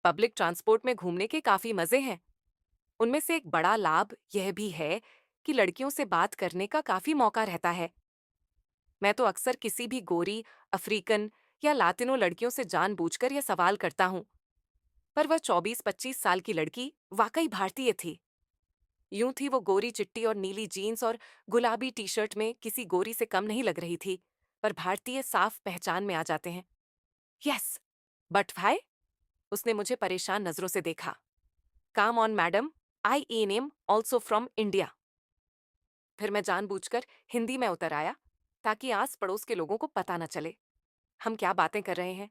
Public transport में घूमने के काफी मजे हैं। उनमें से एक बड़ा लाभ यह भी है कि लड़कियों से बात करने का काफी मौका रहता है। मैं तो अक्सर किसी भी गोरी, अफ्रीकन या लातिनो लड़कियों से जानबूझकर यह सवाल करता हूँ, पर वह 24-25 साल की लड़की वाकई भारतीय थी। यूं थी वो गोरी चिट्टी और नीली जीन्स और गुलाबी टी शर्ट में किसी गोरी से कम नहीं लग रही थी, पर भारतीय साफ पहचान में आ जाते हैं। यस, बट भाई, उसने मुझे परेशान नजरों से देखा। काम on madam, I E name also from India. फिर मैं जानबूझकर हिंदी में उतर आया, ताकि आस पड़ोस के लोगों को पता न चले हम क्या बातें कर रहे हैं।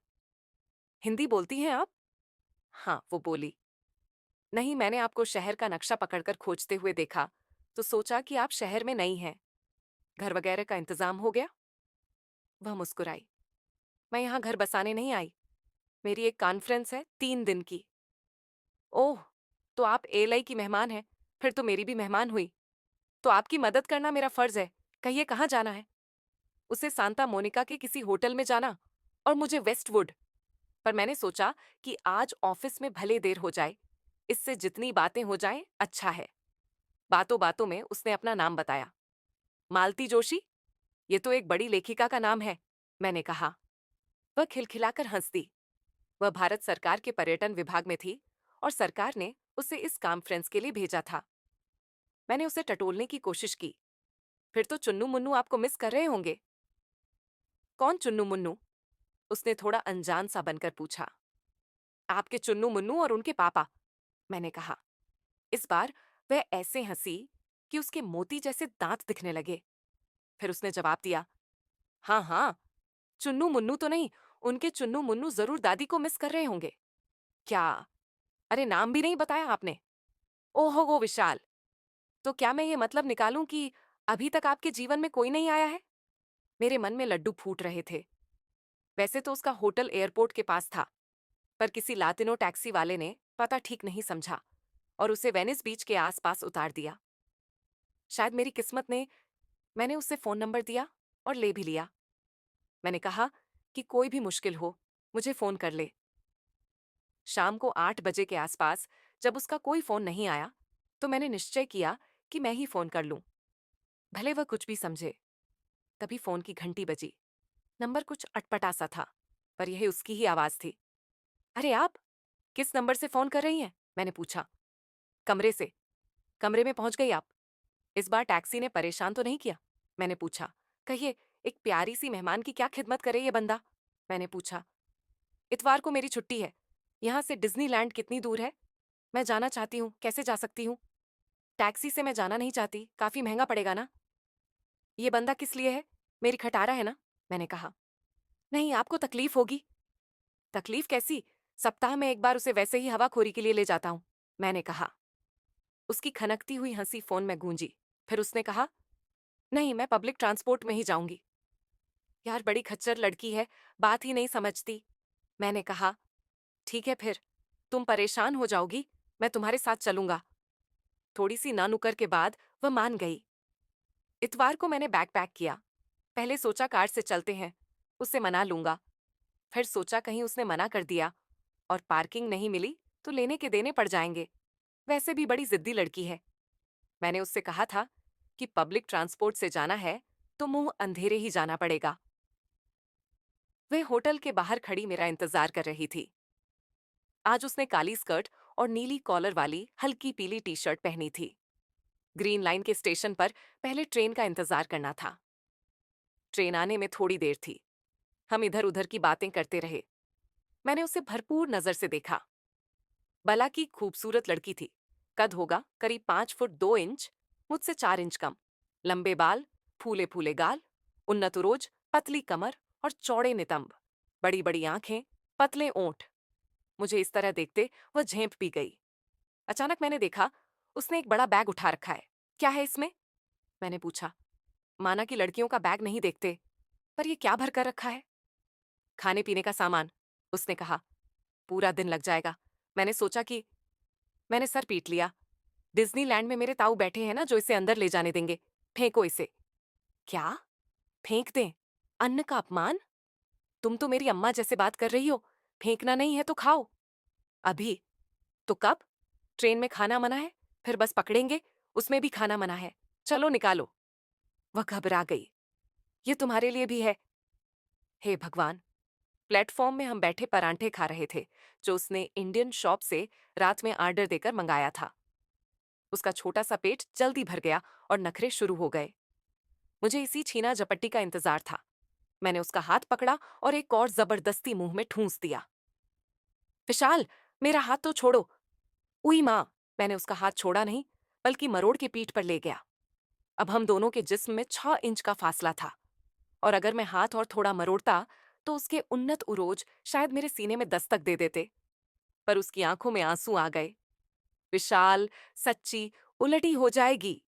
हिंदी बोलती हैं आप? हाँ, वो बोली। नहीं, मैंने आपको शहर का नक्शा पकड़कर खोजते हुए देखा, तो सोचा कि आप शहर में नहीं हैं। घर वगैरह का इंतजाम हो गया? वह मुस्कुराई। मैं यहाँ घर बसाने नहीं आई। मेरी एक कॉन्फ्रेंस है 3 दिन की। ओह, तो आप एएलआई की मेहमान हैं। फिर तो मेरी भी मेहमान हुई। तो आपकी मदद करना मेरा फर्ज है। कहिए कहाँ जाना है? उसे सांता मोनिका के किसी होटल में जाना, और मुझे वेस्टवुड। पर मैंने सोचा कि आज ऑफिस में भले देर हो जाए, इससे जितनी बातें हो जाएं अच्छा है। बातों बातों में उसने अपना नाम बताया। मालती जोशी? ये तो एक बड़ी लेखिका का नाम है, मैंने कहा। वह खिलखिलाकर हंस दी। वह भारत सरकार के पर्यटन विभाग में थी, और सरकार ने उसे इस कॉन्फ्रेंस के लिए भेजा था। मैंने उसे टटोलने की कोशिश की। फिर तो चुन्नू मुन्नू आपको मिस कर रहे होंगे। कौन चुन्नू मुन्नू? उसने थोड़ा अनजान सा बनकर पूछा। आपके चुन्नू मुन्नू और उनके पापा, मैंने कहा। इस बार वह ऐसे हंसी कि उसके मोती जैसे दांत दिखने लगे। फिर उसने जवाब दिया, हाँ हाँ, चुन्नू मुन्नू तो नहीं, उनके चुन्नू मुन्नू जरूर दादी को मिस कर रहे होंगे। क्या? अरे, नाम भी नहीं बताया आपने। ओहो वो विशाल। तो क्या मैं ये मतलब निकालूं कि अभी तक आपके जीवन में कोई नहीं आया है? मेरे मन में लड्डू फूट रहे थे। वैसे तो उसका होटल एयरपोर्ट के पास था, पर किसी लातिनो टैक्सी वाले ने पता ठीक नहीं समझा और उसे वेनिस बीच के आसपास उतार दिया। शायद मेरी किस्मत ने। मैंने उससे फोन नंबर दिया और ले भी लिया। मैंने कहा कि कोई भी मुश्किल हो, मुझे फोन कर ले। शाम को 8 बजे के आसपास जब उसका कोई फोन नहीं आया, तो मैंने निश्चय किया कि मैं ही फोन कर लूं, भले वह कुछ भी समझे। तभी फोन की घंटी बजी। नंबर कुछ अटपटा सा था, पर यह उसकी ही आवाज थी। अरे आप, किस नंबर से फोन कर रही हैं? मैंने पूछा। कमरे से। कमरे में पहुंच गई आप? इस बार टैक्सी ने परेशान तो नहीं किया? मैंने पूछा। कहिए, एक प्यारी सी मेहमान की क्या खिदमत करे ये बंदा? मैंने पूछा। इतवार को मेरी छुट्टी है। यहाँ से डिज्नीलैंड कितनी दूर है? मैं जाना चाहती हूँ, कैसे जा सकती हूँ? टैक्सी से मैं जाना नहीं चाहती, काफी महंगा पड़ेगा ना। ये बंदा किस लिए है? मेरी खटारा है ना? मैंने कहा। नहीं, आपको तकलीफ होगी। तकलीफ कैसी? सप्ताह में एक बार उसे वैसे ही हवाखोरी के लिए ले जाता हूँ, मैंने कहा। उसकी खनकती हुई हंसी फोन में गूंजी। फिर उसने कहा, नहीं, मैं पब्लिक ट्रांसपोर्ट में ही जाऊंगी। यार, बड़ी खच्चर लड़की है, बात ही नहीं समझती। मैंने कहा, ठीक है फिर, तुम परेशान हो जाओगी, मैं तुम्हारे साथ चलूंगा। थोड़ी सी ना नुकर के बाद वह मान गई। इतवार को मैंने बैग पैक किया। पहले सोचा कार से चलते हैं, उससे मना लूंगा। फिर सोचा कहीं उसने मना कर दिया और पार्किंग नहीं मिली तो लेने के देने पड़ जाएंगे। वैसे भी बड़ी जिद्दी लड़की है। मैंने उससे कहा था कि पब्लिक ट्रांसपोर्ट से जाना है तो मुंह अंधेरे ही जाना पड़ेगा। वह होटल के बाहर खड़ी मेरा इंतजार कर रही थी। आज उसने काली स्कर्ट और नीली कॉलर वाली हल्की पीली टी शर्ट पहनी थी। ग्रीन लाइन के स्टेशन पर पहले ट्रेन का इंतजार करना था। ट्रेन आने में थोड़ी देर थी। हम इधर उधर की बातें करते रहे। मैंने उसे भरपूर नजर से देखा। भला की खूबसूरत लड़की थी। कद होगा करीब 5 फुट 2 इंच, मुझसे 4 इंच कम। लंबे बाल, फूले फूले गाल, उन्नत उरोज, पतली कमर और चौड़े नितंब, बड़ी बड़ी आंखें, पतले ओंठ। मुझे इस तरह देखते वह झेंप भी गई। अचानक मैंने देखा उसने एक बड़ा बैग उठा रखा है। क्या है इसमें? मैंने पूछा। माना कि लड़कियों का बैग नहीं देखते, पर ये क्या भर कर रखा है? खाने पीने का सामान, उसने कहा। पूरा दिन लग जाएगा। मैंने सोचा कि। मैंने सर पीट लिया। डिज्नीलैंड में मेरे ताऊ बैठे हैं ना, जो इसे अंदर ले जाने देंगे। फेंको इसे। क्या? फेंक दें? अन्न का अपमान? तुम तो मेरी अम्मा जैसे बात कर रही हो। फेंकना नहीं है तो खाओ। अभी? तो कब? ट्रेन में खाना मना है, फिर बस पकड़ेंगे, उसमें भी खाना मना है। चलो निकालो। वह घबरा गई। ये तुम्हारे लिए भी है। हे भगवान! प्लेटफॉर्म में हम बैठे परांठे खा रहे थे, जो उसने इंडियन शॉप से रात में ऑर्डर देकर मंगाया था। उसका छोटा सा पेट जल्दी भर गया और नखरे शुरू हो गए। मुझे इसी छीना झपट्टी का इंतजार था। मैंने उसका हाथ पकड़ा और एक और जबरदस्ती मुंह में ठूंस दिया। विशाल, मेरा हाथ तो छोड़ो। उई माँ! मैंने उसका हाथ छोड़ा नहीं, बल्कि मरोड़ के पीठ पर ले गया। अब हम दोनों के जिस्म में 6 इंच का फासला था, और अगर मैं हाथ और थोड़ा मरोड़ता तो उसके उन्नत उरोज शायद मेरे सीने में दस्तक दे देते। पर उसकी आंखों में आंसू आ गए। विशाल, सच्ची उलटी हो जाएगी।